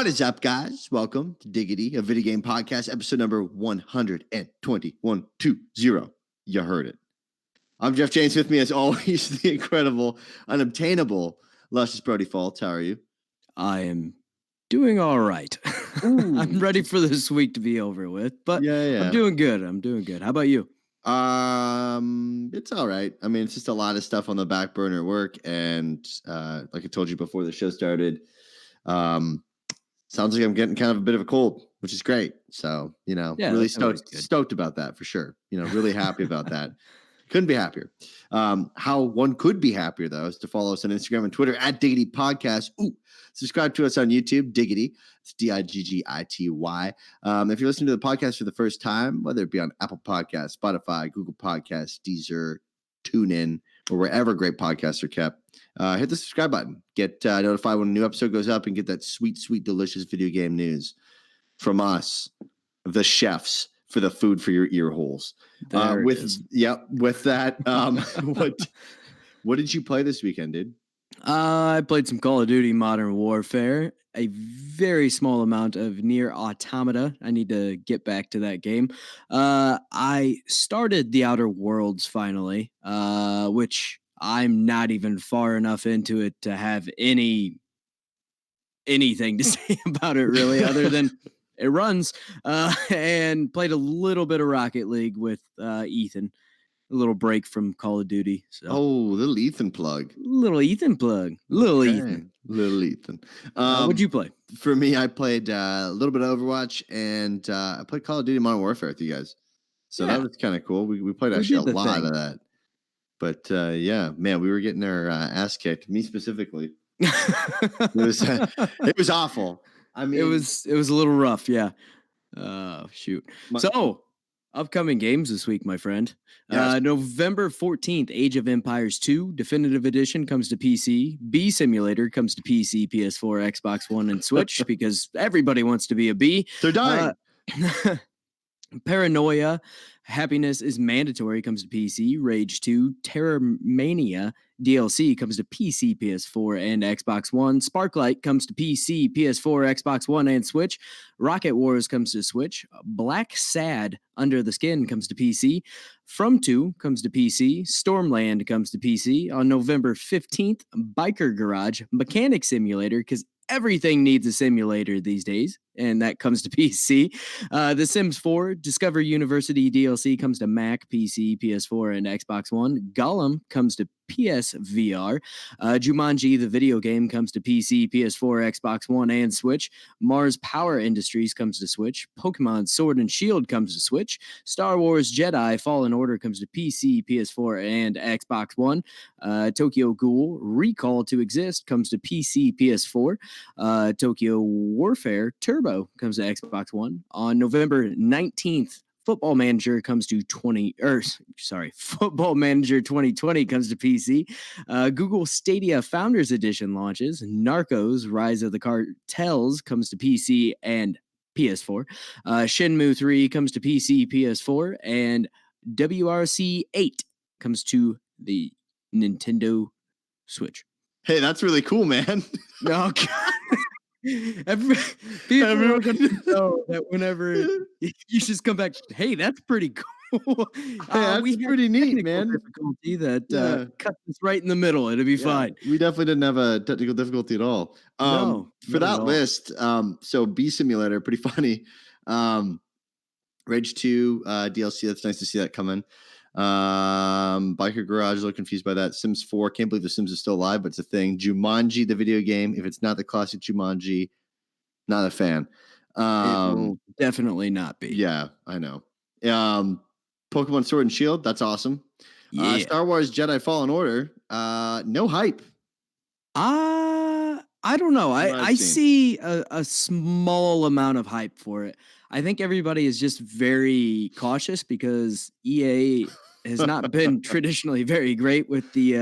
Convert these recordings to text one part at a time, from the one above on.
What is up, guys? Welcome to Diggity, a video game podcast, episode number 120. You heard it. I'm Jeff James. With me, as always, the incredible, unobtainable, luscious Brody Faults. How are you? I am doing all right. I'm ready for this week to be over with, but I'm doing good. How about you? It's all right. I mean, it's just a lot of stuff on the back burner at work, and like I told you before the show started, sounds like I'm getting kind of a bit of a cold, which is great. So, really stoked about that for sure. Really happy about that. Couldn't be happier. How one could be happier, though, is to follow us on Instagram and Twitter at Diggity Podcast. Subscribe to us on YouTube, Diggity. It's Diggity. If you're listening to the podcast for the first time, whether it be on Apple Podcasts, Spotify, Google Podcasts, Deezer, TuneIn, or wherever great podcasts are kept, hit the subscribe button. Get notified when a new episode goes up and get that sweet, sweet, delicious video game news from us, the chefs, for the food for your ear holes. With that, what did you play this weekend, dude? I played some Call of Duty Modern Warfare, a very small amount of Nier Automata. I need to get back to that game. I started The Outer Worlds finally, which I'm not even far enough into it to have anything to say about it really, other than it runs, and played a little bit of Rocket League with Ethan. A little break from Call of Duty. So. Little Ethan plug. Little Ethan. Ethan. What'd you play? For me, I played a little bit of Overwatch, and I played Call of Duty Modern Warfare with you guys. So that was kind of cool. We played actually a lot of that. But man, we were getting our ass kicked. Me specifically. It was awful. I mean, it was a little rough. Yeah. Shoot. Upcoming games this week, my friend. Yes. November 14th, Age of Empires 2 Definitive Edition comes to PC. Bee Simulator comes to PC, PS4, Xbox One, and Switch because everybody wants to be a bee. They're dying. Paranoia, Happiness is Mandatory comes to PC. Rage 2, Terrormania DLC comes to PC, PS4, and Xbox One. Sparklight comes to PC, PS4, Xbox One, and Switch. Rocket Wars comes to Switch. Black Sad, Under the Skin comes to PC. From 2 comes to PC. Stormland comes to PC. On November 15th, Biker Garage, Mechanic Simulator, because everything needs a simulator these days, and that comes to PC. The Sims 4 Discover University DLC comes to Mac, PC, PS4, and Xbox One. Gollum comes to PSVR. Jumanji, the video game, comes to PC, PS4, Xbox One, and Switch. Mars Power Industries comes to Switch. Pokemon Sword and Shield comes to Switch. Star Wars Jedi Fallen Order comes to PC, PS4, and Xbox One. Tokyo Ghoul Recall to Exist comes to PC, PS4. Tokyo Warfare Turbo comes to Xbox One. On November 19th, Football Manager comes to Football Manager 2020 comes to PC. Google Stadia Founders Edition launches. Narcos Rise of the Cartels comes to PC and PS4. Shenmue 3 comes to PC, PS4, and WRC 8 comes to the Nintendo Switch. Hey, that's really cool, man. Oh, God. Everyone can know that whenever you just come back, hey, that's pretty cool. That's pretty neat, man. Difficulty that cut us right in the middle. It'll be fine. We definitely didn't have a technical difficulty at all. For that list, so Bee Simulator, pretty funny. Rage 2 DLC, that's nice to see that coming. Biker Garage, a little confused by that. Sims 4, can't believe the Sims is still alive, but it's a thing. Jumanji, the video game, if it's not the classic Jumanji, not a fan. It will definitely not be. Yeah, I know. Pokemon Sword and Shield, that's awesome. Yeah. Star Wars Jedi Fallen Order, no hype. I don't know. I see a small amount of hype for it. I think everybody is just very cautious because EA has not been traditionally very great with the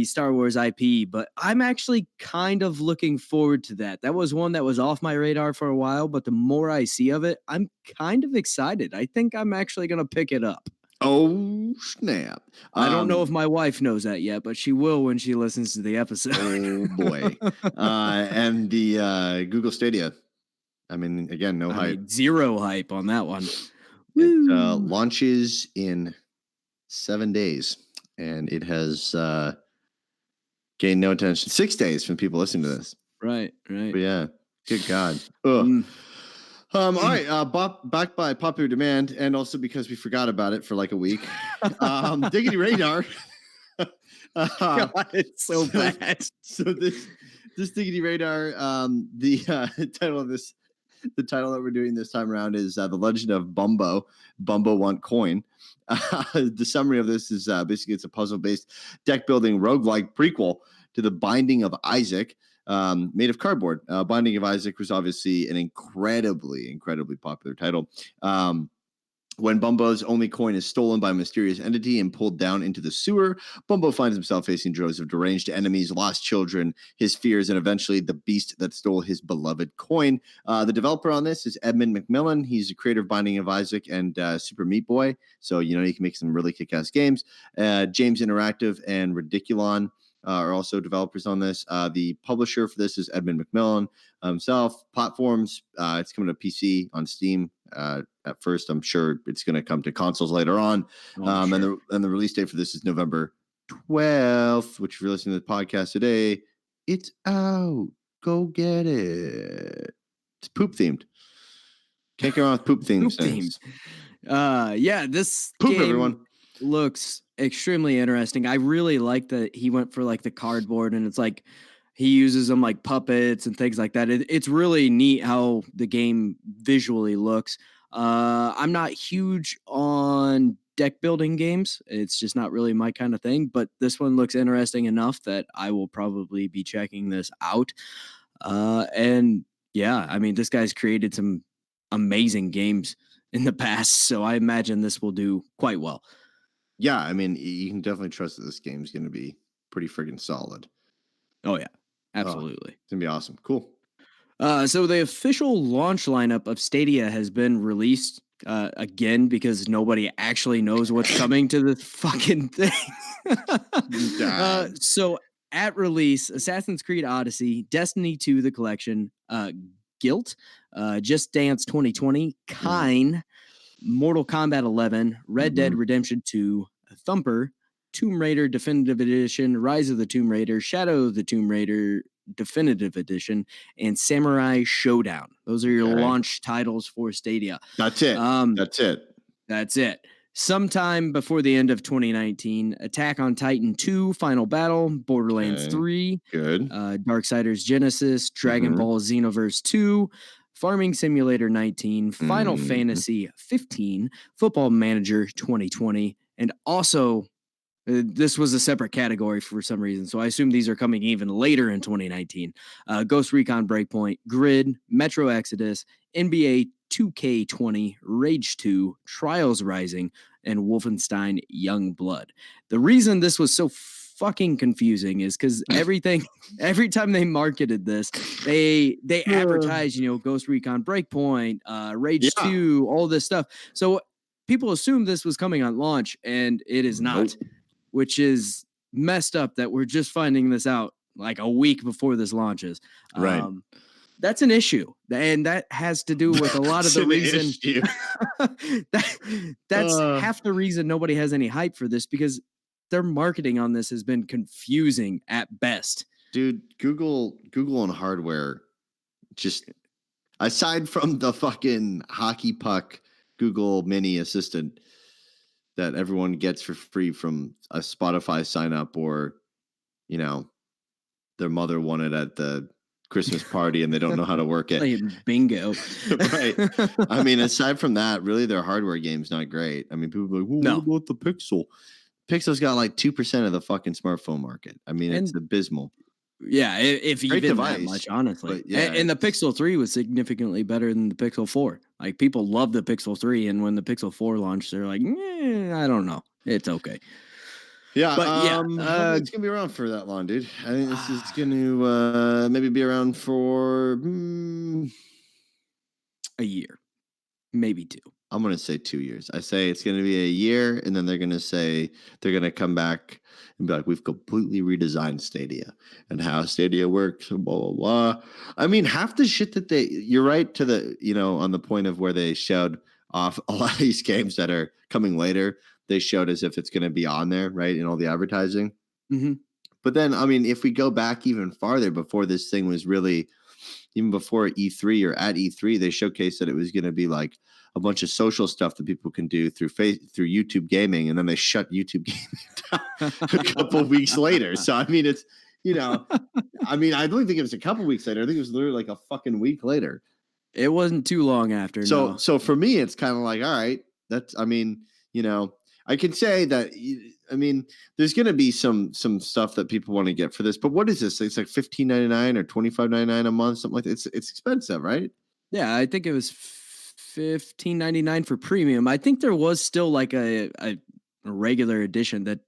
Star Wars IP, but I'm actually kind of looking forward to that. That was one that was off my radar for a while, but the more I see of it, I'm kind of excited. I think I'm actually going to pick it up. Oh, snap. I don't know if my wife knows that yet, but she will when she listens to the episode. Oh, boy. And the Google Stadia. I mean, again, no hype. Zero hype on that one. It Woo. launches in 7 days, and it has gained no attention. 6 days from people listening to this. Right. But yeah, good God. Ugh. All right, back by popular demand, and also because we forgot about it for like a week. Diggity Radar. God, it's so bad. So this Diggity Radar, the title of this, the title that we're doing this time around is The Legend of Bumbo. Bumbo Want Coin. The summary of this is basically it's a puzzle-based deck-building roguelike prequel to The Binding of Isaac, made of cardboard. Binding of Isaac was obviously an incredibly popular title. When Bumbo's only coin is stolen by a mysterious entity and pulled down into the sewer, Bumbo finds himself facing droves of deranged enemies, lost children, his fears, and eventually the beast that stole his beloved coin. The developer on this is Edmund McMillan. He's the creator of Binding of Isaac and Super Meat Boy. So, you can make some really kick-ass games. James Interactive and Ridiculon are also developers on this. The publisher for this is Edmund McMillan himself. Platforms, it's coming to PC on Steam. At first, I'm sure it's going to come to consoles later on. Sure. And the release date for this is November 12th, which if you're listening to the podcast today, it's out. Go get it. It's poop themed. Can't go wrong with poop themed things. Yeah, this poop game everyone looks extremely interesting. I really like that he went for like the cardboard, and it's like he uses them like puppets and things like that. It's really neat how the game visually looks. I'm not huge on deck building games. It's just not really my kind of thing, but this one looks interesting enough that I will probably be checking this out. And yeah, I mean, this guy's created some amazing games in the past, so I imagine this will do quite well. Yeah, I mean, you can definitely trust that this game's going to be pretty friggin' solid. Oh, yeah. Absolutely. It's going to be awesome. Cool. So the official launch lineup of Stadia has been released again because nobody actually knows what's coming to this fucking thing. So at release, Assassin's Creed Odyssey, Destiny 2, The Collection, Guilt, Just Dance 2020, Kine, Mortal Kombat 11, Red Dead Redemption 2, Thumper, Tomb Raider Definitive Edition, Rise of the Tomb Raider, Shadow of the Tomb Raider Definitive Edition, and Samurai Showdown. Those are your launch titles for Stadia. That's it. That's it. Sometime before the end of 2019, Attack on Titan 2, Final Battle, Borderlands 3, Darksiders Genesis, Dragon Ball Xenoverse 2, Farming Simulator 19, Final Fantasy 15, Football Manager 2020, and also this was a separate category for some reason, so I assume these are coming even later in 2019. Ghost Recon Breakpoint, Grid, Metro Exodus, NBA 2K20, Rage 2, Trials Rising, and Wolfenstein Young Blood. The reason this was so fucking confusing is because every time they marketed this, they advertised, Ghost Recon Breakpoint, Rage 2, all this stuff. So people assumed this was coming on launch, and it is not. Which is messed up that we're just finding this out like a week before this launches. Right. That's an issue. And that has to do with a lot of the reason that's half the reason nobody has any hype for this, because their marketing on this has been confusing at best. Dude, Google and hardware, just aside from the fucking hockey puck Google Mini Assistant that everyone gets for free from a Spotify sign up, or, their mother won it at the Christmas party and they don't know how to work it. Playing bingo. Right. I mean, aside from that, really their hardware game's not great. I mean, people are like, what about the Pixel? Pixel's got like 2% of the fucking smartphone market. I mean, it's abysmal. Yeah, if even device, that much, honestly. And the Pixel 3 was significantly better than the Pixel 4. Like, people love the Pixel 3, and when the Pixel 4 launched, they're like, I don't know. It's okay. Yeah, but I don't think it's going to be around for that long, dude. I think this is going to maybe be around for a year, maybe 2. I'm going to say 2 years. I say it's going to be a year, and then they're going to say they're going to come back and be like, we've completely redesigned Stadia and how Stadia works, and blah, blah, blah. I mean, half the shit that you're right to the, on the point of where they showed off a lot of these games that are coming later, they showed as if it's going to be on there, right, in all the advertising. Mm-hmm. But then, I mean, if we go back even farther before this thing was really, even before E3 or at E3, they showcased that it was going to be like a bunch of social stuff that people can do through YouTube gaming, and then they shut YouTube gaming down a couple weeks later. So I mean, it's I mean, I don't think it was a couple weeks later. I think it was literally like a fucking week later. It wasn't too long after. So for me, it's kind of like, all right, that's. I mean, I can say that. I mean, there's going to be some stuff that people want to get for this, but what is this? It's like $15.99 or $25.99 a month, something like that. It's expensive, right? Yeah, I think it was $15.99 for premium. I think there was still like a regular edition that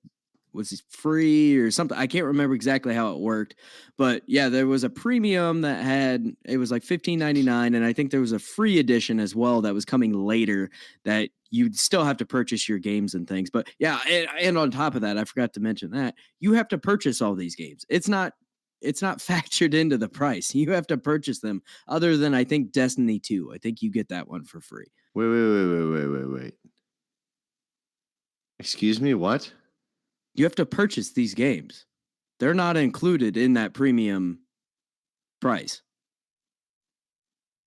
was free or something. I can't remember exactly how it worked, but yeah, there was a premium that it was like $15.99, and I think there was a free edition as well that was coming later that you'd still have to purchase your games and things. But yeah, and on top of that, I forgot to mention that you have to purchase all these games. It's not factored into the price. You have to purchase them. Other than I think Destiny 2, I think you get that one for free. Wait. Excuse me, what? You have to purchase these games. They're not included in that premium price.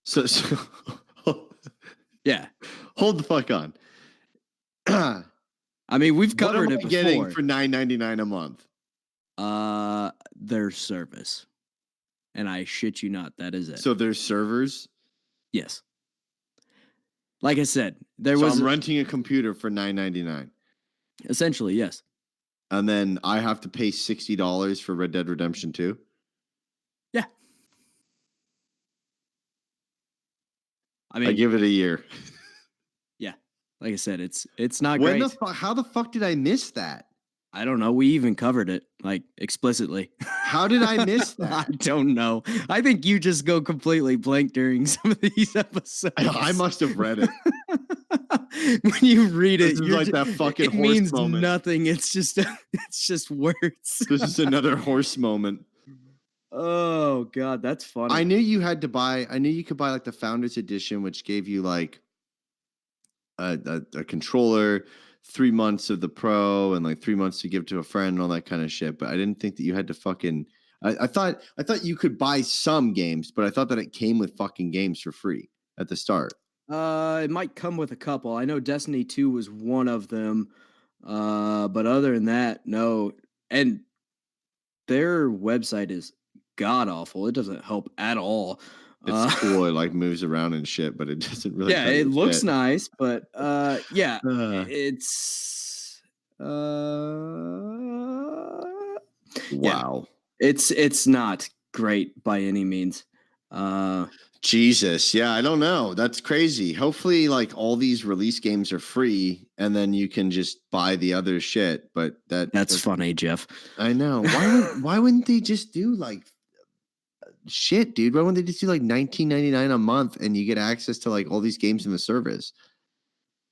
So yeah. Hold the fuck on. I mean, we've covered it before. Getting for $9.99 a month? Their service. And I shit you not, that is it. So there's servers? Yes. Like I said, I'm renting a computer for $9.99. Essentially, yes. And then I have to pay $60 for Red Dead Redemption 2? Yeah. I mean, I give it a year. Yeah. Like I said, it's not great. How the fuck did I miss that? I don't know. We even covered it, like, explicitly. How did I miss that? I don't know. I think you just go completely blank during some of these episodes. I must have read it. When you read it, you're like that fucking horse means moment. Nothing. It's just words. This is another horse moment. Oh God, that's funny. I knew you could buy like the Founders Edition, which gave you like a controller, 3 months of the Pro, and like 3 months to give to a friend and all that kind of shit. But I didn't think that you had to fucking. I thought you could buy some games, but I thought that it came with fucking games for free at the start. It might come with a couple. I know Destiny 2 was one of them. But other than that, no. And their website is god awful. It doesn't help at all. It's cool. It like moves around and shit, but it doesn't really. Yeah, it looks nice, but yeah, it's wow. Yeah, it's not great by any means. Jesus, yeah, I don't know. That's crazy. Hopefully, like all these release games are free, and then you can just buy the other shit. But that's funny, Jeff. I know. Why wouldn't they just do like shit, dude? Why wouldn't they just do like $19.99 a month and you get access to like all these games in the service?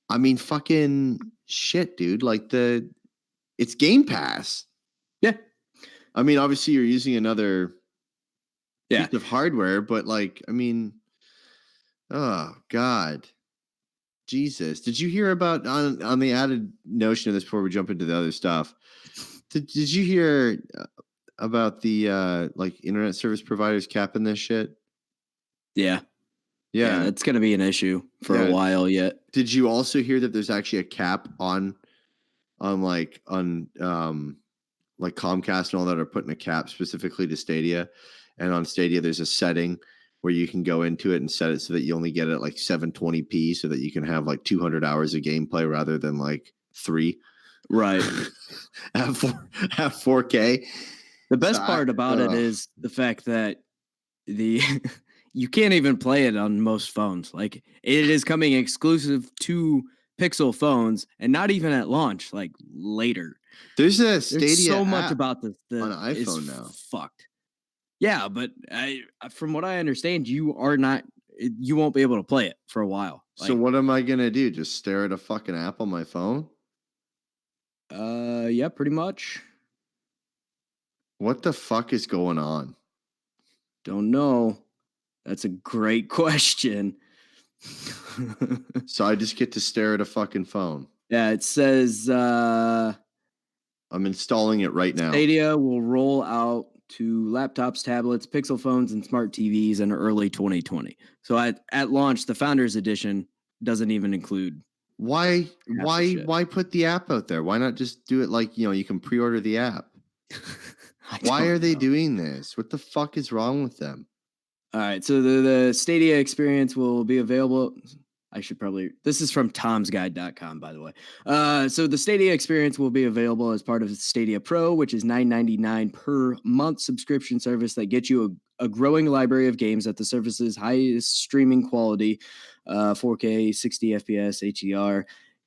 I mean, fucking shit, dude. Like it's Game Pass. Yeah. I mean, obviously you're using another piece of hardware, but like, I mean, oh God, Jesus! Did you hear about on the added notion of this before we jump into the other stuff? Did you hear about the like internet service providers capping this shit? Yeah, it's gonna be an issue for a while yet. Did you also hear that there's actually a cap on like Comcast and all that are putting a cap specifically to Stadia? And on Stadia, there's a setting where you can go into it and set it so that you only get it like 720p, so that you can have like 200 hours of gameplay rather than like 3. Right. have 4K. The best part about it is the fact that you can't even play it on most phones. Like, it is coming exclusive to Pixel phones, and not even at launch, like later. There's Stadia so much about this on iPhone now. Fucked. Yeah, but from what I understand, you won't be able to play it for a while. So what am I gonna do? Just stare at a fucking app on my phone? Yeah, pretty much. What the fuck is going on? Don't know. That's a great question. So I just get to stare at a fucking phone. Yeah, it says I'm installing it right now. Stadia will roll out to laptops, tablets, Pixel phones, and smart TVs in early 2020. So at launch, the Founders Edition doesn't even include Why half the shit. why put the app out there? Why not just do it like, you can pre-order the app? Why are they doing this? What the fuck is wrong with them? All right, so the Stadia experience will be available. This is from tomsguide.com, by the way. So the Stadia experience will be available as part of Stadia Pro, which is $9.99 per month subscription service that gets you a growing library of games at the service's highest streaming quality, 4K, 60 FPS, HDR.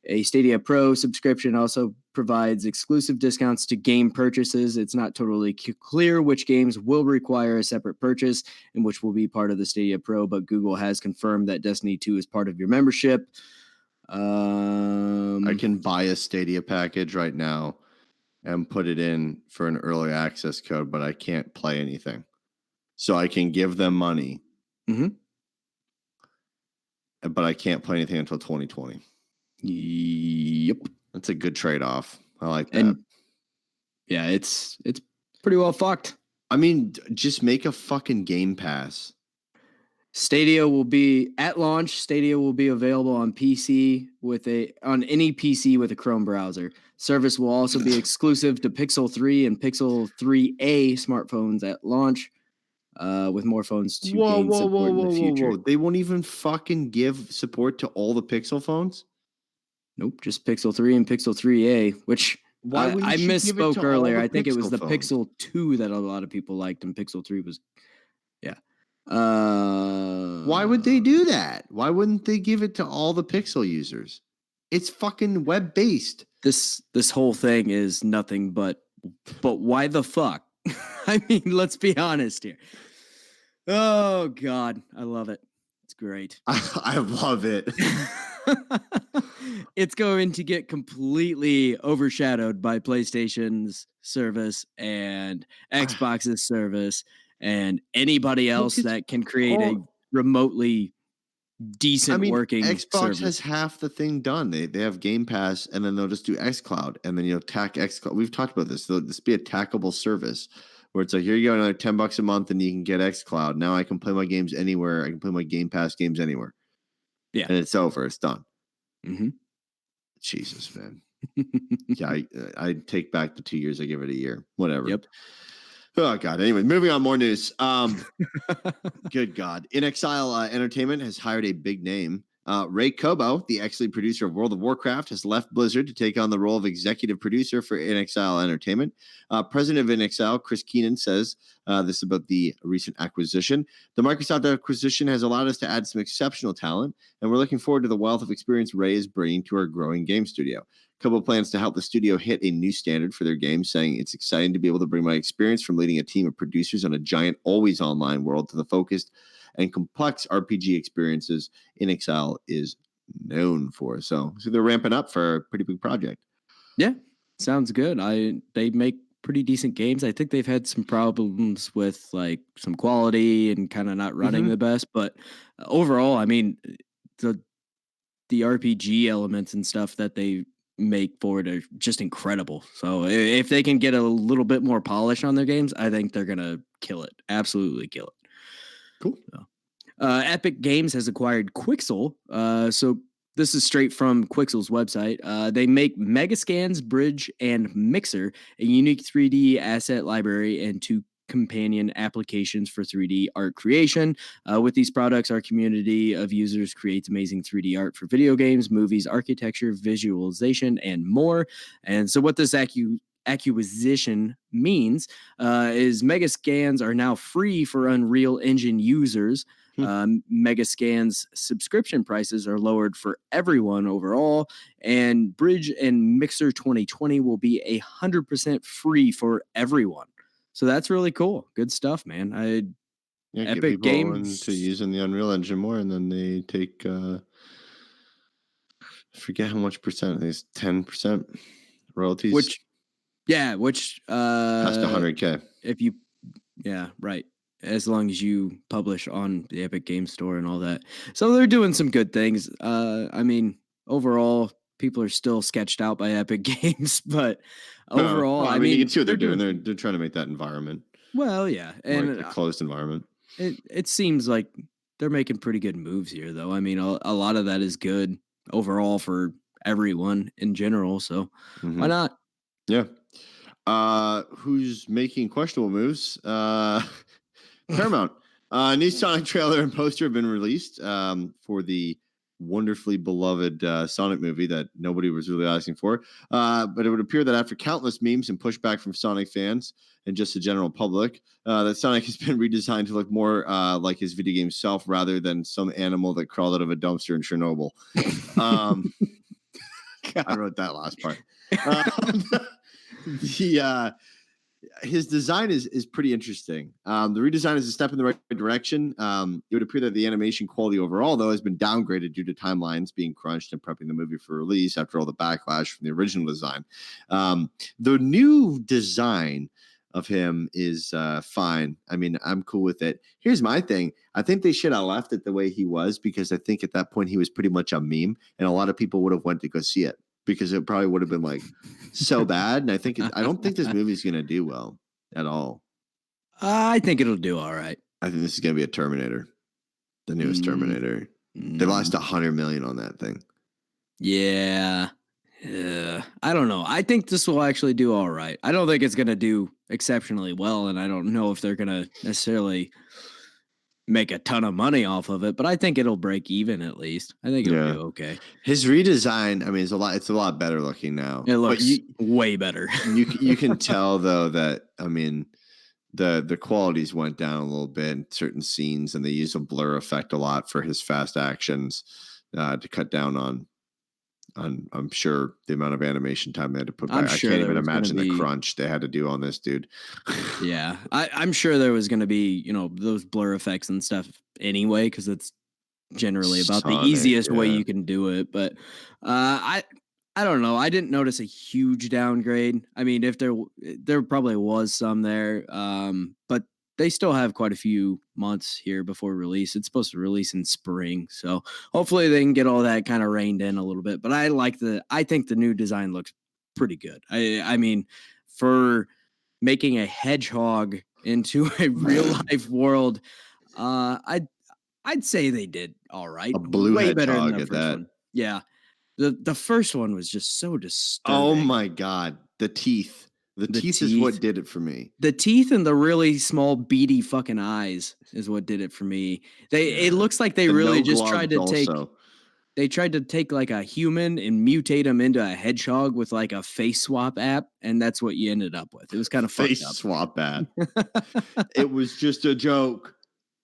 A Stadia Pro subscription also provides exclusive discounts to game purchases. It's not totally clear which games will require a separate purchase and which will be part of the Stadia Pro, but Google has confirmed that Destiny 2 is part of your membership. I can buy a Stadia package right now and put it in for an early access code, but I can't play anything. So I can give them money, but I can't play anything until 2020. Yep. That's a good trade-off. I like that. And yeah, it's pretty well fucked. I mean, just make a fucking Game Pass. Stadia will be at launch. Stadia will be available on PC on any PC with a Chrome browser. Service will also be exclusive to Pixel 3 and Pixel 3a smartphones at launch, with more phones to gain support in the future. Whoa. They won't even fucking give support to all the Pixel phones? Nope, just Pixel 3 and Pixel 3a, which I misspoke earlier. I think it was the Pixel 2 that a lot of people liked, and Pixel 3 was, yeah. Why would they do that? Why wouldn't they give it to all the Pixel users? It's fucking web-based. This whole thing is nothing but why the fuck? I mean, let's be honest here. Oh God, I love it. It's great. I love it. It's going to get completely overshadowed by PlayStation's service and Xbox's service and anybody else that can create a remotely decent working Xbox service. has half the thing done. They have Game Pass, and then they'll just do xCloud, and then tack xCloud. We've talked about this. There'll just be a tackable service where it's like, here you go, another $10 a month, and you can get xCloud. Now I can play my games anywhere. I can play my Game Pass games anywhere. Yeah, and it's over. It's done. Mm-hmm. Jesus, man. Yeah, I take back the 2 years. I give it a year. Whatever. Yep. Oh God. Anyway, moving on. More news. Good God. In Exile Entertainment has hired a big name. Ray Kobo, the ex-lead producer of World of Warcraft, has left Blizzard to take on the role of executive producer for In Exile Entertainment. President of In Exile, Chris Keenan, says this about the recent acquisition. The Microsoft acquisition has allowed us to add some exceptional talent, and we're looking forward to the wealth of experience Ray is bringing to our growing game studio. Kobo plans to help the studio hit a new standard for their games, saying it's exciting to be able to bring my experience from leading a team of producers on a giant, always online world to the focused and complex RPG experiences In Exile is known for. So they're ramping up for a pretty big project. Yeah, sounds good. They make pretty decent games. I think they've had some problems with like some quality and kind of not running the best, but overall, I mean, the RPG elements and stuff that they make for it are just incredible. So if they can get a little bit more polish on their games, I think they're gonna kill it. Absolutely kill it. Cool. So, Epic Games has acquired Quixel. So this is straight from Quixel's website. They make Megascans, Bridge, and Mixer, a unique 3D asset library and two companion applications for 3D art creation. With these products, our community of users creates amazing 3D art for video games, movies, architecture, visualization, and more. And so what this acquisition means is Megascans are now free for Unreal Engine users. Megascans subscription prices are lowered for everyone overall, and Bridge and Mixer 2020 will be 100% free for everyone. So that's really cool. Good stuff, man. Epic Games into using the Unreal Engine more, and then they take I forget how much percent. It's 10% royalties. Which past 100K. If you, yeah, right. As long as you publish on the Epic Game Store and all that. So they're doing some good things. I mean, overall, people are still sketched out by Epic Games, but overall, I mean, you can see what they're doing. They're trying to make that environment. Well, yeah, and like a closed environment. It seems like they're making pretty good moves here, though. I mean, a lot of that is good overall for everyone in general. So why not? Yeah. Who's making questionable moves? Paramount. New Sonic trailer and poster have been released for the wonderfully beloved Sonic movie that nobody was really asking for. But it would appear that after countless memes and pushback from Sonic fans and just the general public, that Sonic has been redesigned to look more like his video game self rather than some animal that crawled out of a dumpster in Chernobyl. I wrote that last part. His design is pretty interesting. The redesign is a step in the right direction. It would appear that the animation quality overall, though, has been downgraded due to timelines being crunched and prepping the movie for release after all the backlash from the original design. The new design of him is fine. I mean, I'm cool with it. Here's my thing. I think they should have left it the way he was, because I think at that point he was pretty much a meme, and a lot of people would have went to go see it, because it probably would have been like so bad. And I don't think this movie's going to do well at all. I think it'll do all right. I think this is going to be a Terminator, the newest Terminator. They lost $100 million on that thing. Yeah. I don't know. I think this will actually do all right. I don't think it's going to do exceptionally well, and I don't know if they're going to necessarily make a ton of money off of it, but I think it'll break even at least. I think it'll do okay. His redesign, I mean, it's a lot better looking now. It looks way better. you can tell though that, I mean, the qualities went down a little bit in certain scenes, and they use a blur effect a lot for his fast actions to cut down on I'm sure the amount of animation time they had to put back. I can't even imagine the crunch they had to do on this, dude. Yeah. I'm sure there was going to be, those blur effects and stuff anyway, because it's generally about the easiest way you can do it. But I don't know. I didn't notice a huge downgrade. I mean, if there probably was some there, but they still have quite a few months here before release. It's supposed to release in spring, so hopefully they can get all that kind of reined in a little bit. But I think the new design looks pretty good. I mean, for making a hedgehog into a real life world, I'd say they did all right. A blue way hedgehog better than the at first that. one. Yeah, the first one was just so disturbing. Oh my god, the teeth. The teeth is what did it for me. The teeth and the really small beady fucking eyes is what did it for me. It looks like they really just tried to take like a human and mutate him into a hedgehog with like a face swap app, and that's what you ended up with. It was kind of face swap app. It was just a joke.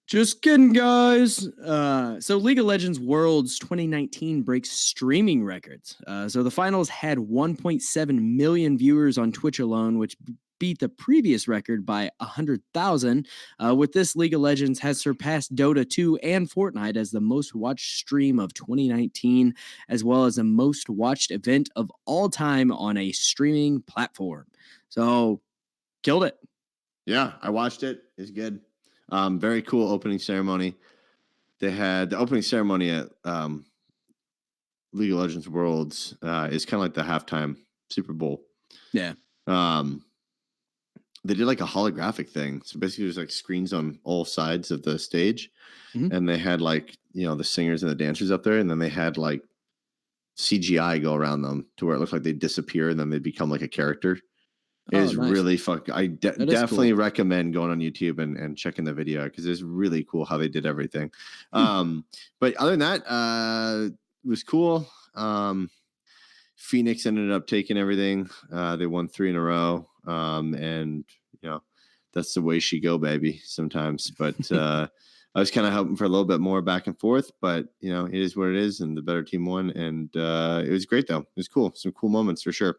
Just kidding, guys. So League of Legends Worlds 2019 breaks streaming records. So the finals had 1.7 million viewers on Twitch alone, which beat the previous record by 100,000. With this, League of Legends has surpassed Dota 2 and Fortnite as the most watched stream of 2019, as well as the most watched event of all time on a streaming platform. So, killed it. Yeah, I watched it. It's good. Very cool opening ceremony. They had the opening ceremony at League of Legends Worlds is kind of like the halftime Super Bowl. Yeah. They did like a holographic thing. So basically there's like screens on all sides of the stage. And they had like, the singers and the dancers up there. And then they had like CGI go around them to where it looked like they disappear and then they become like a character. It is nice. Really I definitely recommend going on YouTube and checking the video, because it's really cool how they did everything. But other than that, it was cool. Phoenix ended up taking everything. They won 3 in a row. And that's the way she go, baby, sometimes. But I was kind of hoping for a little bit more back and forth, but it is what it is, and the better team won. And it was great though. It was cool. Some cool moments for sure.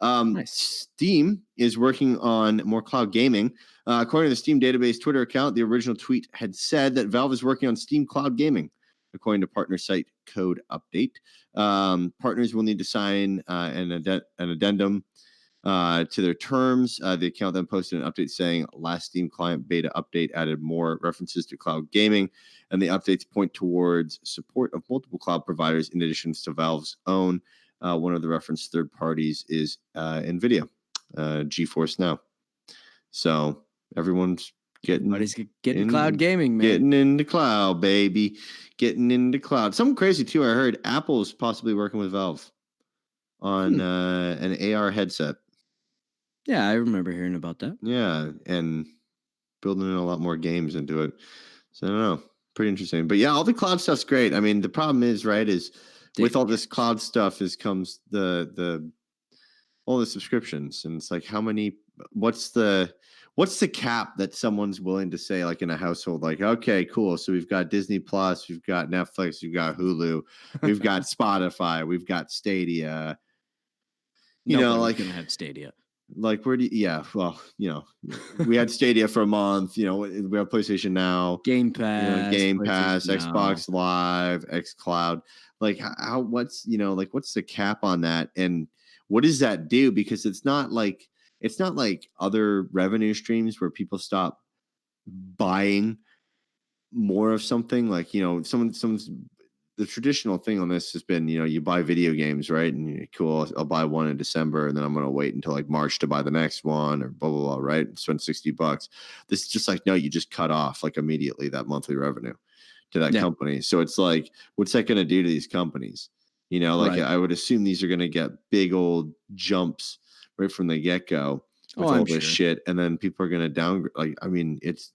Nice. Steam is working on more cloud gaming. According to the Steam database Twitter account, the original tweet had said that Valve is working on Steam cloud gaming. according to partner site Code Update. Partners will need to sign an addendum to their terms. The account then posted an update saying last Steam client beta update added more references to cloud gaming, and the updates point towards support of multiple cloud providers in addition to Valve's own. One of the referenced third parties is NVIDIA, GeForce Now. So everyone's everybody's getting cloud gaming, man. Getting into cloud, baby. Getting into cloud. Something crazy too. I heard Apple's possibly working with Valve on an AR headset. Yeah, I remember hearing about that. Yeah, and building in a lot more games into it. So I don't know. Pretty interesting. But yeah, all the cloud stuff's great. I mean, the problem is, right, is with all this cloud stuff comes the all the subscriptions. And it's like, how many, what's the cap that someone's willing to say, like in a household, like, okay, cool. So we've got Disney Plus, we've got Netflix, we've got Hulu, we've got Spotify, we've got Stadia. Nobody's like gonna have Stadia. Like, where do you, yeah, well, we had Stadia for a month, we have PlayStation Now, Game Pass, Xbox Live, xCloud. Like, how, what's the cap on that? And what does that do? Because it's not like other revenue streams where people stop buying more of something. Like, the traditional thing on this has been, you buy video games, right? And cool, I'll buy one in December, and then I'm going to wait until like March to buy the next one, or blah, blah, blah, right? Spend $60. This is just like, no, you just cut off like immediately that monthly revenue to that company. So it's like, what's that going to do to these companies? Right. I would assume these are going to get big old jumps right from the get-go with all this shit. And then people are going to downgrade. Like, I mean, it's,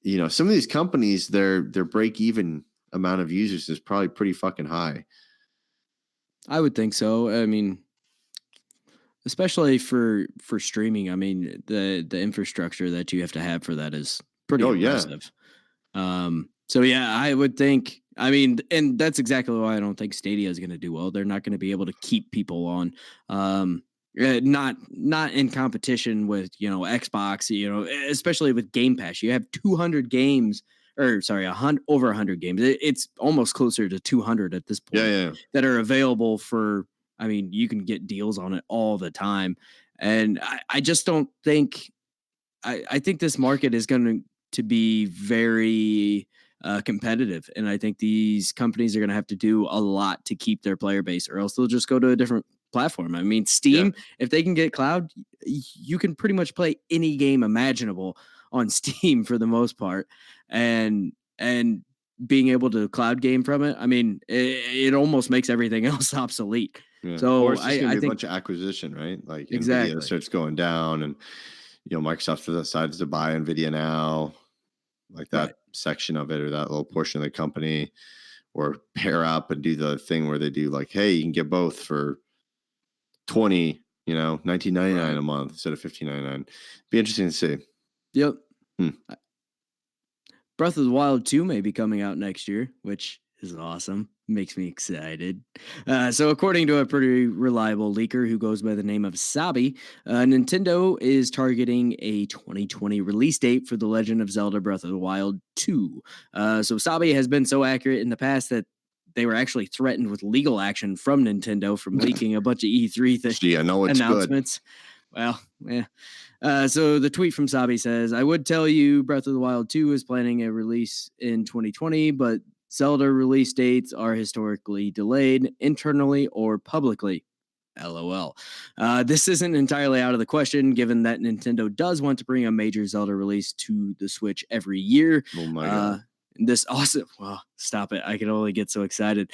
some of these companies, their break-even amount of users is probably pretty fucking high. I would think so. I mean, especially for streaming. I mean, the infrastructure that you have to have for that is pretty impressive. Yeah. So yeah, I would think. I mean, and that's exactly why I don't think Stadia is going to do well. They're not going to be able to keep people on. Not in competition with Xbox. Especially with Game Pass, you have 200 games. Or sorry, over 100 games. It's almost closer to 200 at this point. Yeah. That are available for. I mean, you can get deals on it all the time, and I just don't think. I think this market is going to be very competitive, and I think these companies are going to have to do a lot to keep their player base, or else they'll just go to a different platform. I mean, Steam, if they can get cloud, you can pretty much play any game imaginable on Steam for the most part, and being able to cloud game from it, I mean, it almost makes everything else obsolete. Yeah. So or it's just gonna be a bunch of acquisition, right? Like NVIDIA starts going down, and Microsoft decides to buy NVIDIA now, like that section of it, or that little portion of the company, or pair up and do the thing where they do like, hey, you can get both for $19.99 a month instead of $15.99. Be interesting to see. Yep. Breath of the Wild 2 may be coming out next year, which is awesome. Makes me excited. So according to a pretty reliable leaker who goes by the name of Sabi, Nintendo is targeting a 2020 release date for The Legend of Zelda Breath of the Wild 2. So Sabi has been so accurate in the past that they were actually threatened with legal action from Nintendo from leaking a bunch of E3 announcements. Good. Well, yeah. So the tweet from Sabi says, I would tell you Breath of the Wild 2 is planning a release in 2020, but Zelda release dates are historically delayed internally or publicly. LOL. This isn't entirely out of the question, given that Nintendo does want to bring a major Zelda release to the Switch every year. Oh my God. This also, well, stop it. I can only get so excited.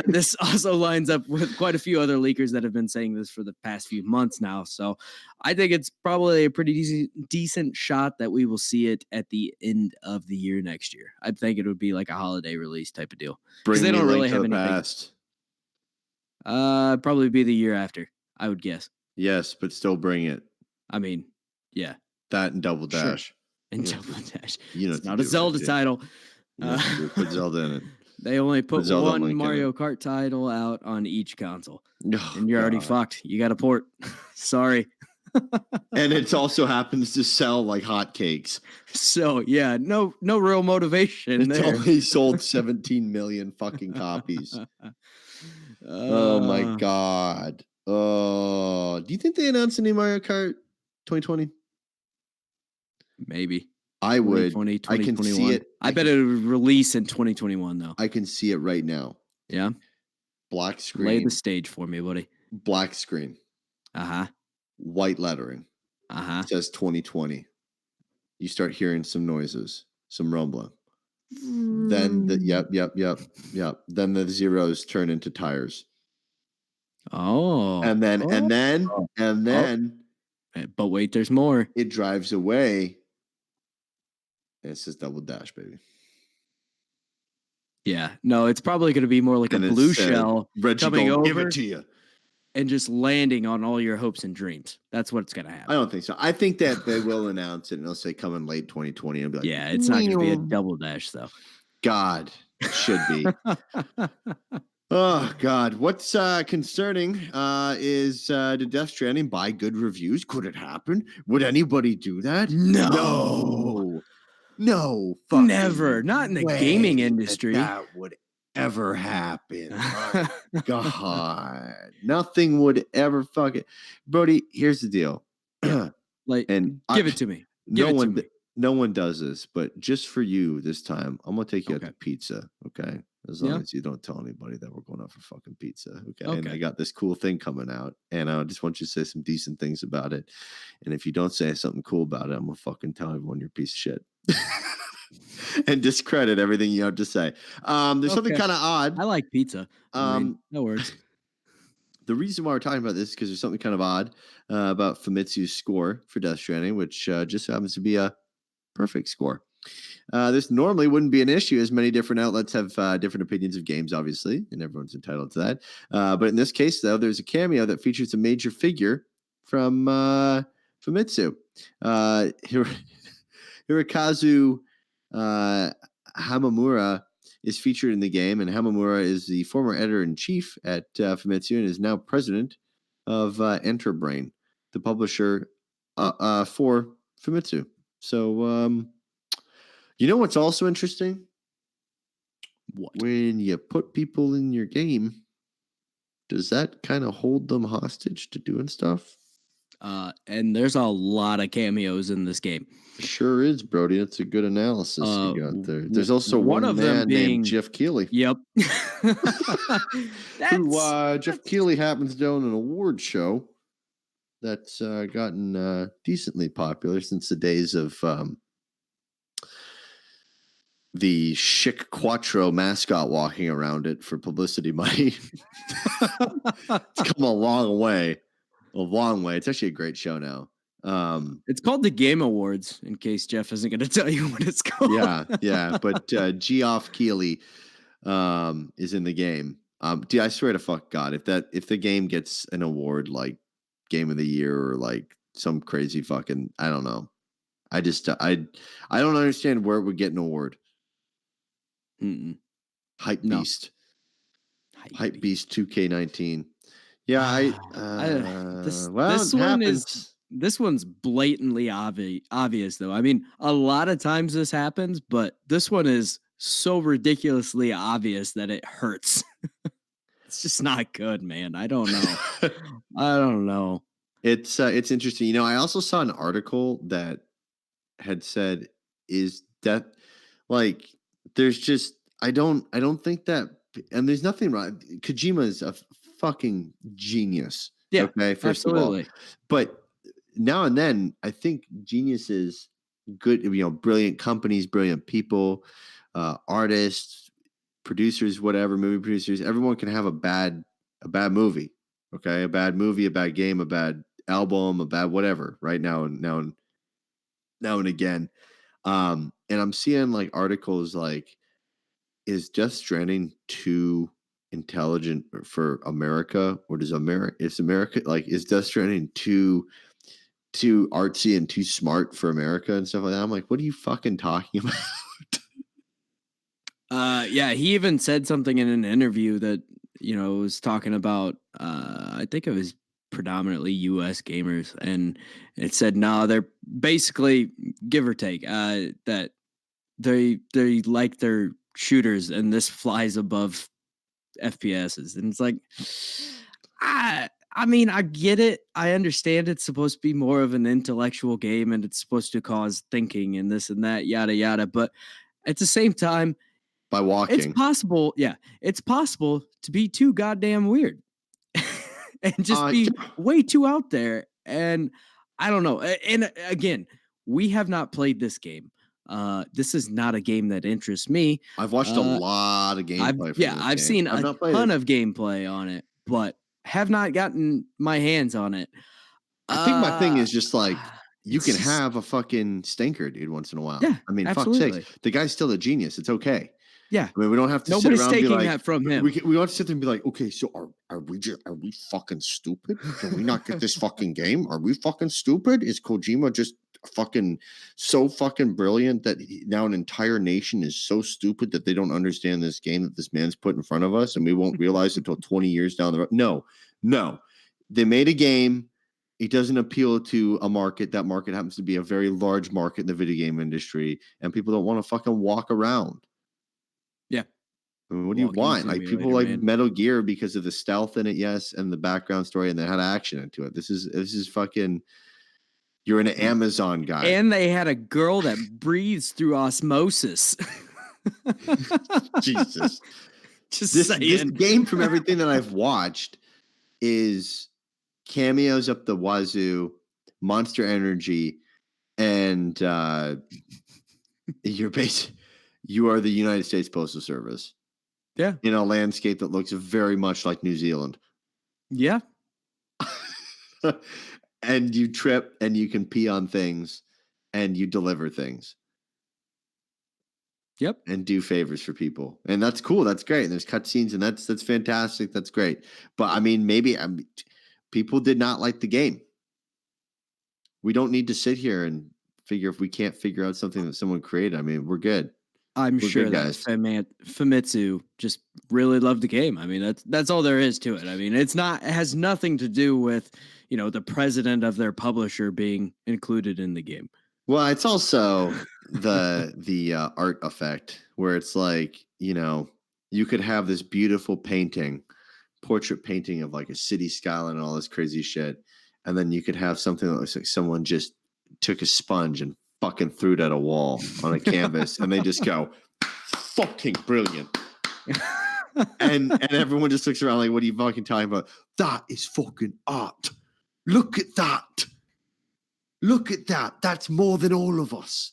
This also lines up with quite a few other leakers that have been saying this for the past few months now. So I think it's probably a pretty decent shot that we will see it at the end of the year next year. I think it would be like a holiday release type of deal. Because they don't really have anything. Probably be the year after, I would guess. Yes, but still bring it. I mean, yeah. That and Double Dash. Sure. And Double Dash. It's not a Zelda title. Put Zelda in it. They only put one Mario Kart title out on each console. And you're already fucked. You got a port. Sorry. And it also happens to sell like hotcakes. So yeah, no real motivation It's there. only sold 17 million fucking copies. Oh my Uh, god. Oh, do you think they announced a new Mario Kart 2020? maybe I would. 2020, I can see 2021. it. I bet it would release in 2021 though. I can see it right now. Yeah. Black Lay the screen. stage for me, buddy. Black screen. Uh-huh. White lettering. Uh-huh. It says 2020. You start hearing some noises, some rumbling. Then yep. Then the zeros turn into tires. Oh. And then Oh. Oh. But wait, there's more. it drives away. And it says double dash, baby. Yeah. No, it's probably going to be more like And a it blue said, shell Reggie coming gonna give over it to you. and just landing on all your hopes and dreams. That's what's going to happen. I don't think so. I think that they will announce it and they'll say come in late 2020 and be like, yeah, it's not going to be a double dash though. God, it should be. Oh God, what's concerning is did Death Stranding buy good reviews? Could it happen? Would anybody do that? No. No, Never. Not in the gaming industry. That would ever happen. My God, nothing would ever fucking. Brody, here's the deal. Like, and give it to me. No one does this, but just for you this time, I'm gonna take you out Okay. to pizza. Okay, as long as you don't tell anybody that we're going out for fucking pizza. Okay, and I got this cool thing coming out, and I just want you to say some decent things about it. And if you don't say something cool about it, I'm gonna fucking tell everyone you're a piece of shit. And discredit everything you have to say. There's something kind of odd. I like pizza. No words. The reason why we're talking about this is because there's something kind of odd about Famitsu's score for Death Stranding, which just happens to be a perfect score. This normally wouldn't be an issue, as many different outlets have different opinions of games, obviously, and everyone's entitled to that. But in this case, though, there's a cameo that features a major figure from Famitsu. Hirokazu Hamamura is featured in the game, and Hamamura is the former editor-in-chief at Famitsu and is now president of Enterbrain, the publisher for Famitsu. So, you know what's also interesting? What? When you put people in your game, does that kind of hold them hostage to doing stuff? And there's a lot of cameos in this game. Sure is, Brody. That's a good analysis you got there. There's also one of them named Jeff Keighley. Yep. Jeff Keighley happens to own an award show that's gotten decently popular since the days of the Chic Quattro mascot walking around it for publicity money. It's come a long way. It's actually a great show now. It's called the Game Awards, in case Jeff isn't going to tell you what it's called. Yeah. But Geoff Keighley is in the game. Dude, I swear to fuck God, if the game gets an award like Game of the Year or like some crazy fucking, I don't know. I don't understand where it would get an award. Hype Beast 2K19. Yeah, this one's blatantly obvious though. I mean, a lot of times this happens, but this one is so ridiculously obvious that it hurts. It's just not good, man. I don't know. It's interesting. You know, I also saw an article that had said, "Is that like?" There's just I don't think that, and there's nothing wrong. Kojima is a fucking genius. Yeah, okay, first absolutely. of all, but now and then I think geniuses, good, brilliant companies, brilliant people, artists, producers, whatever, movie producers, everyone can have a bad movie. Okay, a bad movie, a bad game, a bad album, a bad whatever. Right now and again. And I'm seeing like articles like, is Death Stranding too intelligent for America, or is America like, is Death Stranding too artsy and too smart for America and stuff like that? I'm like, what are you fucking talking about? Yeah, he even said something in an interview that was talking about. I think it was predominantly U.S. gamers, and it said no, they're basically give or take that they like their shooters, and this flies above FPSs, and it's like I mean, I get it. I understand it's supposed to be more of an intellectual game and it's supposed to cause thinking and this and that, yada, yada. But at the same time, by walking, it's possible to be too goddamn weird and just be way too out there. And I don't know. And again, we have not played this game. This is not a game that interests me. I've watched a lot of gameplay. I've seen a ton of gameplay on it, but have not gotten my hands on it. I think my thing is just like you can have a fucking stinker, dude, once in a while. Yeah, I mean, absolutely. fuck's sake, the guy's still a genius. It's okay. Yeah, I mean, we don't have to. Nobody's sit around taking and be like, that from him. We want to sit there and be like, okay, so are we fucking stupid? Can we not get this fucking game? Are we fucking stupid? Is Kojima just fucking so fucking brilliant that now an entire nation is so stupid that they don't understand this game that this man's put in front of us, and we won't realize it until 20 years down the road? No. They made a game. It doesn't appeal to a market. That market happens to be a very large market in the video game industry, and people don't want to fucking walk around. Yeah. I mean, what do you want? Like people like Metal Gear because of the stealth in it, yes, and the background story, and they had action into it. This is fucking. You're an Amazon guy, and they had a girl that breathes through osmosis. Jesus, this game, from everything that I've watched, is cameos up the wazoo, Monster Energy, and you are the United States Postal Service. Yeah. In a landscape that looks very much like New Zealand. Yeah. And you trip and you can pee on things and you deliver things. Yep. And do favors for people. And that's cool. That's great. And there's cutscenes and that's fantastic. That's great. But I mean, people did not like the game. We don't need to sit here and figure if we can't figure out something that someone created. I mean, we're good. I'm sure that Famitsu just really loved the game. I mean, that's all there is to it. I mean, it has nothing to do with, the president of their publisher being included in the game. Well, it's also the art effect where it's like, you could have this beautiful portrait painting of like a city skyline and all this crazy shit. And then you could have something that looks like someone just took a sponge and fucking threw it at a wall on a canvas and they just go, fucking brilliant. and everyone just looks around like, what are you fucking talking about? That is fucking art. Look at that. Look at that. That's more than all of us.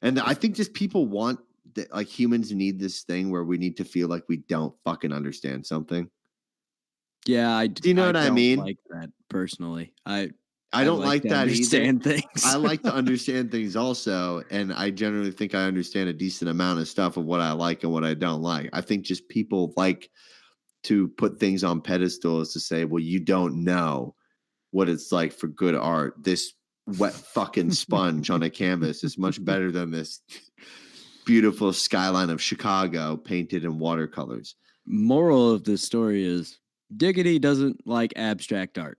And I think just people want that, like humans need this thing where we need to feel like we don't fucking understand something. Yeah, do you know what I mean? Like that personally. I don't like that understand either. Things. I like to understand things also, and I generally think I understand a decent amount of stuff of what I like and what I don't like. I think just people like to put things on pedestals to say, well, you don't know what it's like for good art. This wet fucking sponge on a canvas is much better than this beautiful skyline of Chicago painted in watercolors. Moral of the story is Diggity doesn't like abstract art.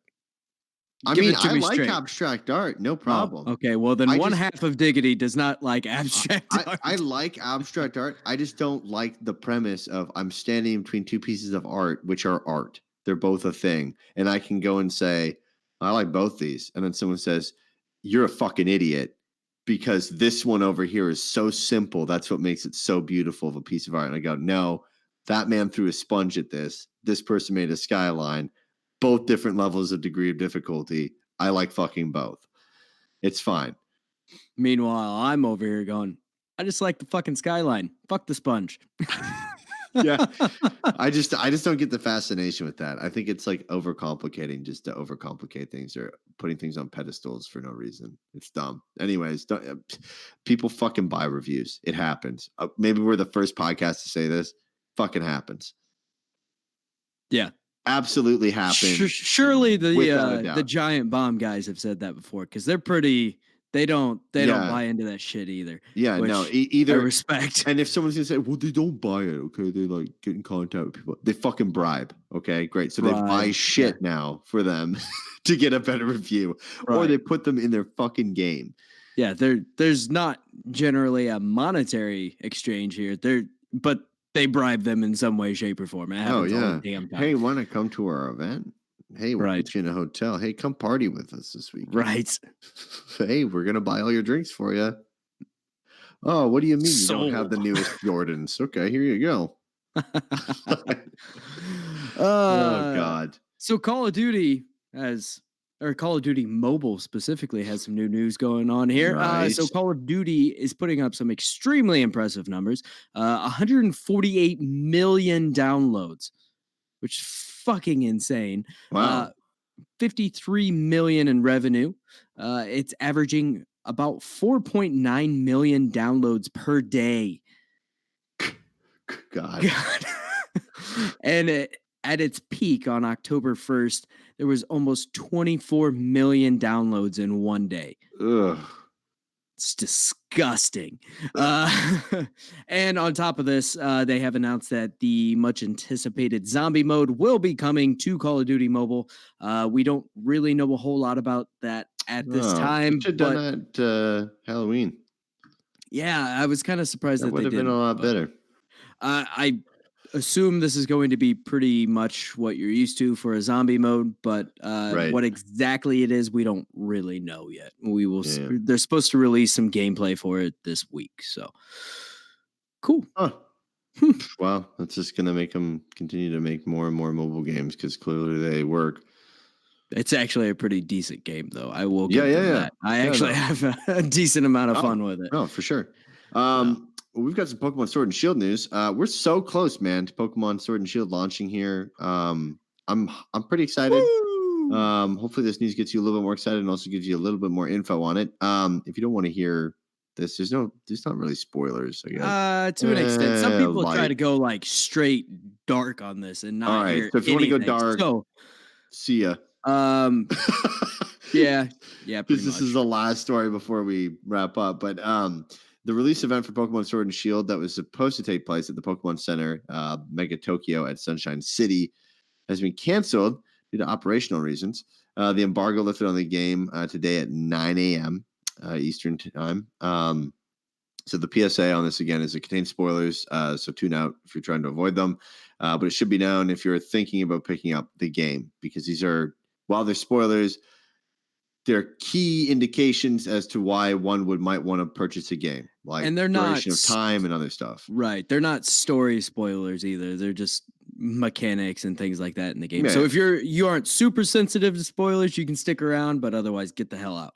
I like abstract art, no problem. Oh, okay, well then half of Diggity does not like abstract art. I like abstract art. I just don't like the premise of I'm standing between two pieces of art, which are art. They're both a thing. And I can go and say, I like both these. And then someone says, you're a fucking idiot because this one over here is so simple. That's what makes it so beautiful of a piece of art. And I go, no, that man threw a sponge at this. This person made a skyline. Both different levels of degree of difficulty. I like fucking both. It's fine. Meanwhile, I'm over here going, I just like the fucking skyline. Fuck the sponge. Yeah. I just don't get the fascination with that. I think it's like overcomplicating just to overcomplicate things or putting things on pedestals for no reason. It's dumb. Anyways, people fucking buy reviews. It happens. Maybe we're the first podcast to say this. Fucking happens. Yeah. Absolutely happens. Surely the Giant Bomb guys have said that before because they're pretty They don't buy into that shit either. Yeah, no, Which I either. respect. And if someone's gonna say, "Well, they don't buy it," okay, they like get in contact with people. They fucking bribe. Okay, great. So they buy shit now for them to get a better review, or they put them in their fucking game. Yeah, there's not generally a monetary exchange here. But they bribe them in some way, shape, or form. It happens all the damn time. Hey, want to come to our event? Hey, we'll put you in a hotel. Hey, come party with us this weekend. Right. Hey, we're gonna buy all your drinks for you. Oh, what do you mean you don't have the newest Jordans? Okay, here you go. Oh God. So Call of Duty Call of Duty Mobile specifically has some new news going on here. Nice. So Call of Duty is putting up some extremely impressive numbers. 148 million downloads, which is fucking insane. Wow. 53 million in revenue. It's averaging about 4.9 million downloads per day. God. And at its peak on October 1st, there was almost 24 million downloads in one day. Ugh. It's disgusting. And on top of this, they have announced that the much anticipated zombie mode will be coming to Call of Duty Mobile. We don't really know a whole lot about that at this time. Should have done that Halloween. Yeah, I was kind of surprised that they didn't. Would have been a lot better. I assume this is going to be pretty much what you're used to for a zombie mode, but what exactly it is, we don't really know yet. We will. Yeah. They're supposed to release some gameplay for it this week, so cool. Huh. Wow, that's just gonna make them continue to make more and more mobile games because clearly they work. It's actually a pretty decent game, though. I will give them that. I actually have a decent amount of fun with it. Oh, for sure. We've got some Pokemon Sword and Shield news. We're so close, man, to Pokemon Sword and Shield launching here. I'm pretty excited. Hopefully this news gets you a little bit more excited and also gives you a little bit more info on it. If you don't want to hear this, there's not really spoilers, I guess. To an extent. Some people try to go like straight dark on this and not all right. hear So if you anything. want to go dark, see ya. Yeah. This is the last story before we wrap up. But the release event for Pokemon Sword and Shield that was supposed to take place at the Pokemon Center, Mega Tokyo at Sunshine City, has been canceled due to operational reasons. The embargo lifted on the game today at 9 a.m. Eastern time. So the PSA on this again is it contains spoilers, so tune out if you're trying to avoid them. But it should be known if you're thinking about picking up the game, because these are, while they're spoilers, they're key indications as to why one might want to purchase a game, like and they're duration not of time and other stuff. Right. They're not story spoilers either. They're just mechanics and things like that in the game. So if you aren't super sensitive to spoilers, you can stick around, but otherwise get the hell out.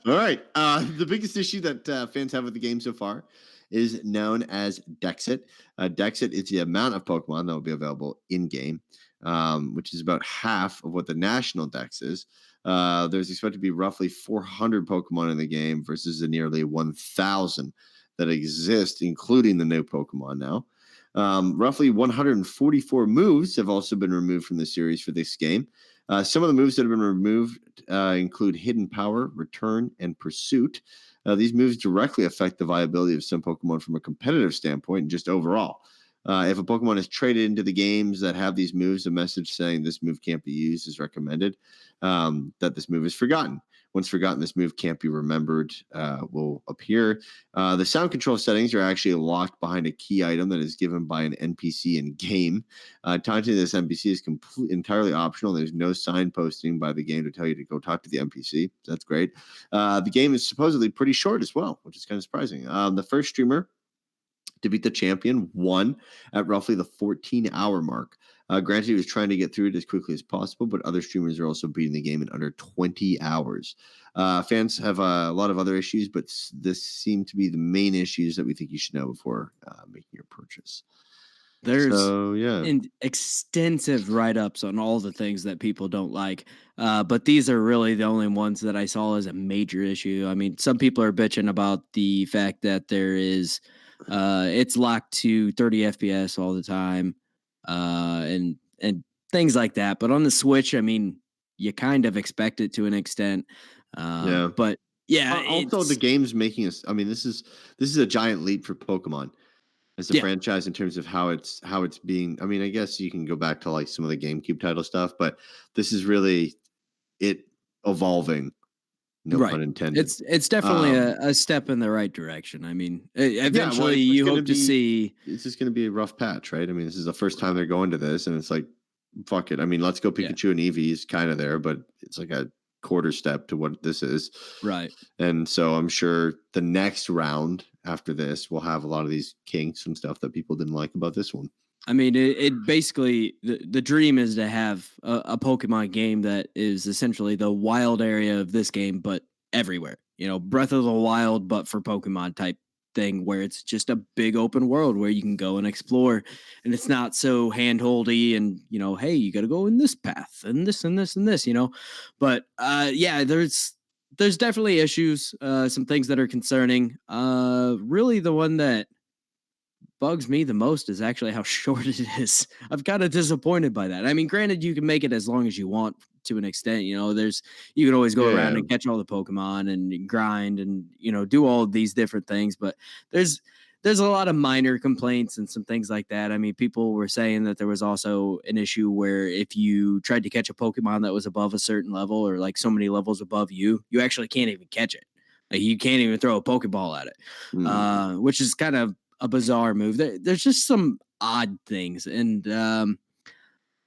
All right. The biggest issue that fans have with the game so far is known as Dexit. Dexit is the amount of Pokemon that will be available in-game, which is about half of what the national Dex is. There's expected to be roughly 400 Pokemon in the game versus the nearly 1,000 that exist, including the new Pokemon now. Roughly 144 moves have also been removed from the series for this game. Some of the moves that have been removed include Hidden Power, Return, and Pursuit. These moves directly affect the viability of some Pokemon from a competitive standpoint and just overall. If a Pokemon is traded into the games that have these moves, a message saying this move can't be used is recommended, that this move is forgotten. Once forgotten, this move can't be remembered will appear. The sound control settings are actually locked behind a key item that is given by an NPC in game. Talking to this NPC is entirely optional. There's no signposting by the game to tell you to go talk to the NPC. That's great. The game is supposedly pretty short as well, which is kind of surprising. The first streamer to beat the champion won at roughly the 14-hour mark. Granted, he was trying to get through it as quickly as possible, but other streamers are also beating the game in under 20 hours. Fans have a lot of other issues, but this seem to be the main issues that we think you should know before making your purchase. There's extensive write-ups on all the things that people don't like, but these are really the only ones that I saw as a major issue. I mean, some people are bitching about the fact that there is it's locked to 30 FPS all the time, and things like that. But on the Switch, I mean, you kind of expect it to an extent. Yeah. But yeah, Also, the it's game's making us. I mean, this is a giant leap for Pokemon as a yeah, franchise in terms of how it's being. I mean, I guess you can go back to like some of the GameCube title stuff, but this is really it evolving. No right. pun intended. It's definitely Um, a step in the right direction. I mean, yeah, well, eventually you hope to see. it's just gonna be a rough patch, right? I mean, this is the first time they're going to this, and it's like, fuck it. I mean, let's go Yeah, Pikachu and Eevee is kind of there, but it's like a quarter step to what this is. right. And so I'm sure the next round after this will have a lot of these kinks and stuff that people didn't like about this one. I mean, it basically the dream is to have a Pokemon game that is essentially the wild area of this game, but everywhere. Breath of the Wild, but for Pokemon type thing, where it's just a big open world where you can go and explore, and it's not so handholdy and hey, you got to go in this path and this and this and this. But yeah, there's definitely issues, some things that are concerning. Really, the one that bugs me the most is actually how short it is. I'm kind of disappointed by that. I mean, granted, you can make it as long as you want to an extent. You can always go around Yeah, and catch all the Pokemon and grind and do all of these different things. But there's there's a lot of minor complaints and some things like that. I mean, people were saying that there was also an issue where if you tried to catch a Pokemon that was above a certain level or like so many levels above you, you actually can't even catch it. Like you can't even throw a Pokeball at it, which is kind of a bizarre move. There's just some odd things, and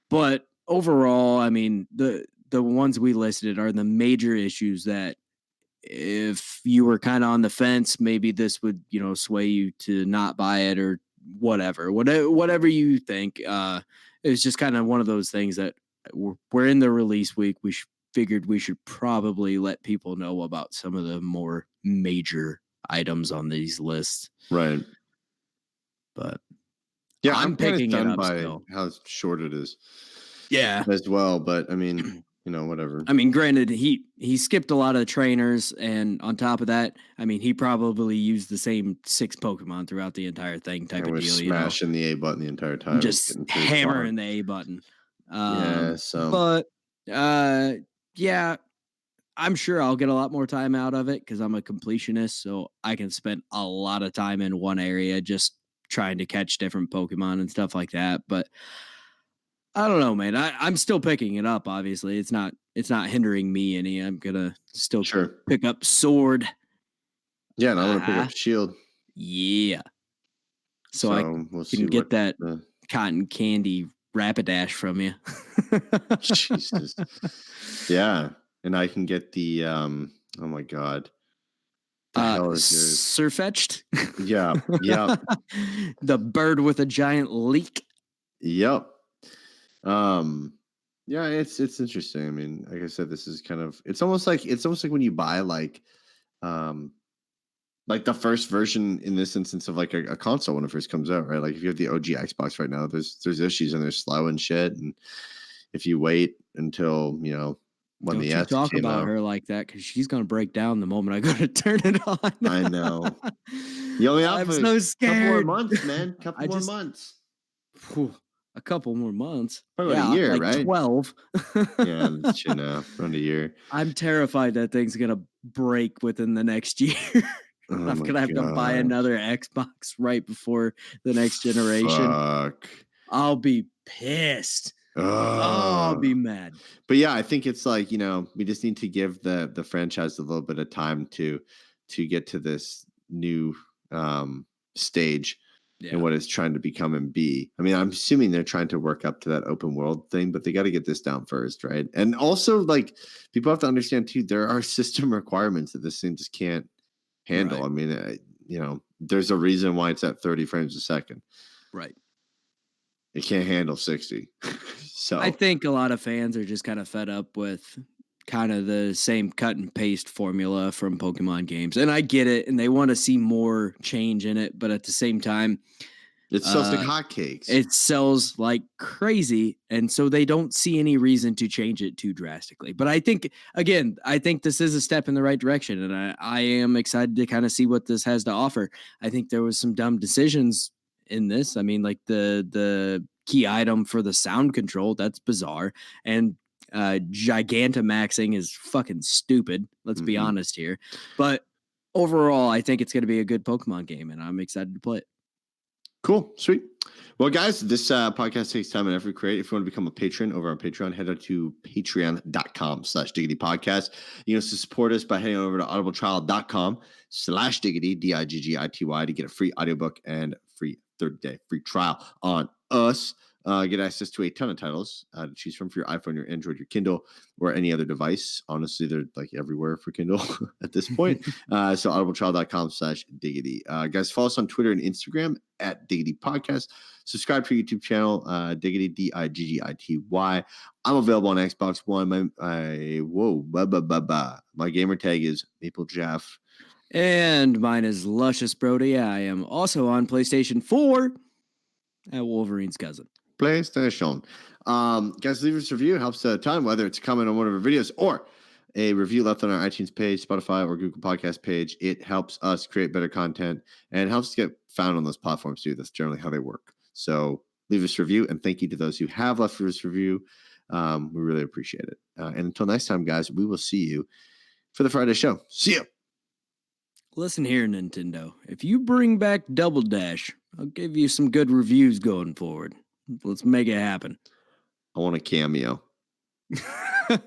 but overall, I mean the ones we listed are the major issues that if you were kind of on the fence, maybe this would sway you to not buy it or whatever you think. It's just kind of one of those things that we're in the release week. We figured we should probably let people know about some of the more major items on these lists. right. But Yeah, I'm I'm kind of picking it stunned up by still. how short it is Yeah. as well. But I mean, whatever. I mean, granted, he skipped a lot of trainers, and on top of that, I mean, he probably used the same 6 Pokemon throughout the entire thing, type I of was deal. smashing the A button the entire time. It's Just getting pretty far. hammering the A button. Yeah. So But uh, yeah, I'm sure I'll get a lot more time out of it because I'm a completionist, so I can spend a lot of time in one area just trying to catch different Pokemon and stuff like that. But I don't know, man. I'm still picking it up. Obviously, it's not hindering me any. I'm gonna still sure. pick up Sword. Yeah, and I'm gonna pick Uh-huh. up Shield. Yeah. So I So we'll can see what. get that cotton candy Rapidash from you. Jesus. Yeah, and I can get the. Oh my god. The hell is yours? Surfetched. Yeah. Yep. The bird with a giant leak. Yep. Um. Yeah, it's interesting. I mean, like I said, this is kind of. It's almost like when you buy um like the first version in this instance of like a console when it first comes out, right? Like if you have the OG Xbox right now, there's issues and there's slow and shit. And if you wait until when Don't the you S talk came about out, her like that because she's gonna break down the moment I go to turn it on. I know you only have I'm a so couple more scared. months, man. Couple I more just months. whew, a couple more months. Probably about a Yeah, year, like right? 12. Yeah, that's around a year. I'm terrified that thing's gonna break within the next year. Oh I'm my gonna have to buy god. another Xbox right before the next generation. Fuck. I'll be pissed. Oh, I'll be Ugh. mad. But yeah, I think it's like, we just need to give the franchise a little bit of time to get to this new stage and Yeah. what it's trying to become and be. I mean, I'm assuming they're trying to work up to that open world thing, but they got to get this down first, right? And also, like, people have to understand too, there are system requirements that this thing just can't handle. Right. I mean, there's a reason why it's at 30 frames a second. Right. It can't handle 60. I So think a lot of fans are just kind of fed up with kind of the same cut and paste formula from Pokemon games. And I get it, and they want to see more change in it, but at the same time, it sells like uh, hotcakes. it sells like crazy, and so they don't see any reason to change it too drastically. But I think, again, this is a step in the right direction, and I am excited to kind of see what this has to offer. I think there was some dumb decisions in this. I mean, like the key item for the sound control, that's bizarre. And Gigantamaxing is fucking stupid. Let's be honest here. But overall, I think it's going to be a good Pokemon game, and I'm excited to play it. Cool. Sweet. Well, guys, this podcast takes time and effort to create. If you want to become a patron over on Patreon, head out to patreon.com/Diggity Podcast. You can also support us by heading over to audibletrial.com/Diggity, Diggity, to get a free audiobook and free 30-day free trial on us. Get access to a ton of titles to choose from for your iPhone, your Android, your Kindle, or any other device. Honestly, they're like everywhere for Kindle at this point. So audibletrial.com/Diggity. Guys, follow us on Twitter and Instagram at Diggity Podcast. Subscribe to our YouTube channel, Diggity, Diggity. I'm available on Xbox One. My gamer tag is Maple Jeff. And mine is Luscious Brody. I am also on PlayStation 4 at Wolverine's cousin. PlayStation. Guys, leave us a review. It helps a ton, whether it's a comment on one of our videos or a review left on our iTunes page, Spotify, or Google Podcast page. It helps us create better content and helps us get found on those platforms too. That's generally how they work. So leave us a review, and thank you to those who have left us a review. We really appreciate it. And until next time, guys, we will see you for the Friday show. See you. Listen here, Nintendo. If you bring back Double Dash, I'll give you some good reviews going forward. Let's make it happen. I want a cameo.